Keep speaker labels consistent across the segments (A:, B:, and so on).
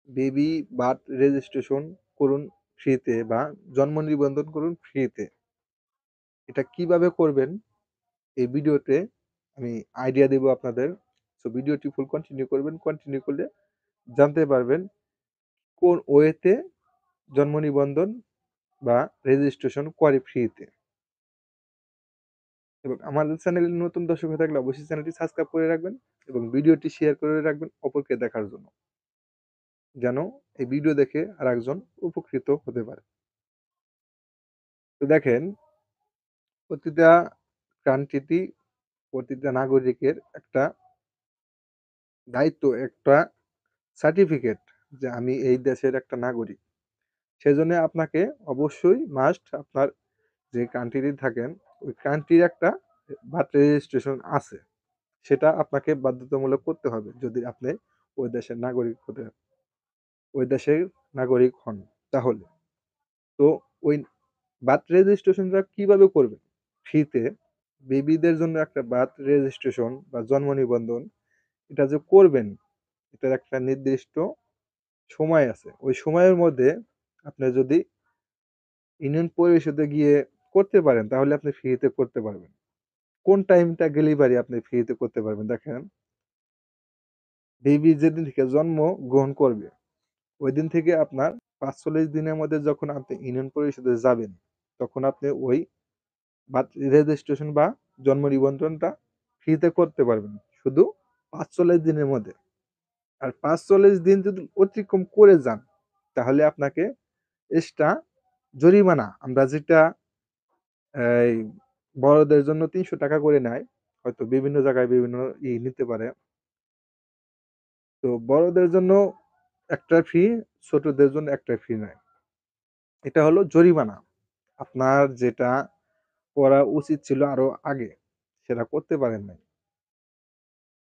A: Baby birth registration করুন ফ্রিতে বা জন্ম নিবন্ধন করুন ফ্রিতে। এটা কিভাবে করবেন এই ভিডিওতে আমি আইডিয়া দেব আপনাদের। সো ভিডিওটি ফুল কন্টিনিউ করবেন। কন্টিনিউ করলে জানতে পারবেন কোন ওয়েতে জন্ম নিবন্ধন বা রেজিস্ট্রেশন করে ফ্রিতে। এবং আমাদের চ্যানেলে নতুন দর্শক হয়ে থাকলে অবশ্যই চ্যানেলটি সাবস্ক্রাইব করে রাখবেন এবং ভিডিওটি শেয়ার করে রাখবেন অপরকে দেখার জন্য। যেন এই ভিডিও দেখে আরেকজন উপকৃত হতে পারে। তো দেখেন, প্রতিটা কান্ট্রিতে প্রতিটা নাগরিকের একটা দায়িত্ব, একটা সার্টিফিকেট যে আমি এই দেশের একটা নাগরিক। সেজন্য আপনাকে অবশ্যই মাস্ট আপনার যে কান্ট্রিতে থাকেন ওই কান্ট্রির একটা বার্থ রেজিস্ট্রেশন আছে। সেটা আপনাকে বাধ্যতামূলক করতে হবে যদি আপনি ওই দেশের নাগরিক ওই দেশের নাগরিক হন তাহলে। তো ওই বার্থ রেজিস্ট্রেশনটা কিভাবে করবেন? ফ্রিতে বেবিদের জন্য একটা বার্থ রেজিস্ট্রেশন বা জন্ম নিবন্ধন এটা যে করবেন, এটার একটা নির্দিষ্ট সময় আছে। ওই সময়ের মধ্যে আপনি যদি ইউনিয়ন পরিষদে গিয়ে করতে পারেন তাহলে আপনি ফ্রিতে করতে পারবেন। কোন টাইমটা গেলেই পারি আপনি ফ্রিতে করতে পারবেন? দেখেন, বেবি যেদিন থেকে জন্ম গ্রহণ করবে ওইদিন থেকে আপনার ৪৫ দিনের মধ্যে যখন আপনি ইউনিয়ন পরিষদে যাবেন, তখন আপনি ওই বার্থ রেজিস্ট্রেশন বা জন্ম নিবন্ধনটা ফ্রিতে করতে পারবেন। শুধু ৪৫ দিনের মধ্যে। আর ৪৫ দিন যদি অতিক্রম করে যান, তাহলে আপনাকে এক্সট্রা জরিমানা আমরা যেটা এই বড়দের জন্য ৳৩০০ করে নেয়। হয়তো বিভিন্ন জায়গায় বিভিন্ন নিতে পারে। তো বড়দের জন্য একটা ফি, ছোটদের জন্য একটা ফি নেয়। এটা হলো জরিমানা। আপনার যেটা করা উচিত ছিল আরো আগে, সেটা করতে পারেন নাই।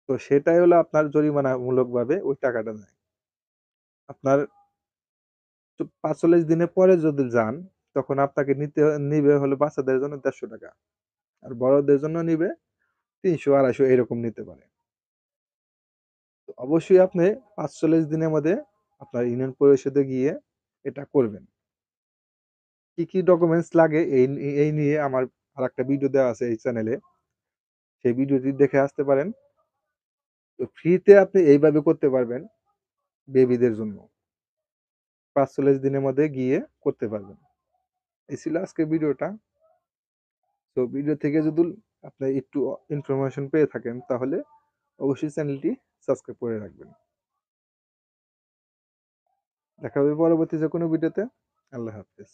A: তো সেটাই হলো আপনার জরিমানামূলকভাবে ওই টাকাটা নেয়। আপনার ৪৫ দিনের পরে যদি যান, তখন আপনাকে নিবে হলো বাচ্চাদের জন্য ৳১৫০ আর বড়দের জন্য নিবে ৩০০, ২৫০ এরকম নিতে পারে। তো অবশ্যই আপনি ৪৫ দিনের মধ্যে আপনার ইউনিয়ন পরিষদে গিয়ে এটা করবেন। কি, কি ডকুমেন্টস লাগে এই নিয়ে আমার আরেকটা ভিডিও দেওয়া আছে এই চ্যানেলে। সেই ভিডিওটি দেখে আসতে পারেন। তো ফ্রিতে আপনি এইভাবে করতে পারবেন বেবিদের জন্য। ৪৫ দিনের মধ্যে গিয়ে করতে পারবেন। এই ছিল আজকের ভিডিওটা। তো ভিডিও থেকে যদি আপনি একটু ইনফরমেশন পেয়ে থাকেন তাহলে অবশ্যই চ্যানেলটি সাবস্ক্রাইব করে রাখবেন। দেখা হবে পরবর্তী যেকোনো ভিডিওতে। আল্লাহ হাফেজ।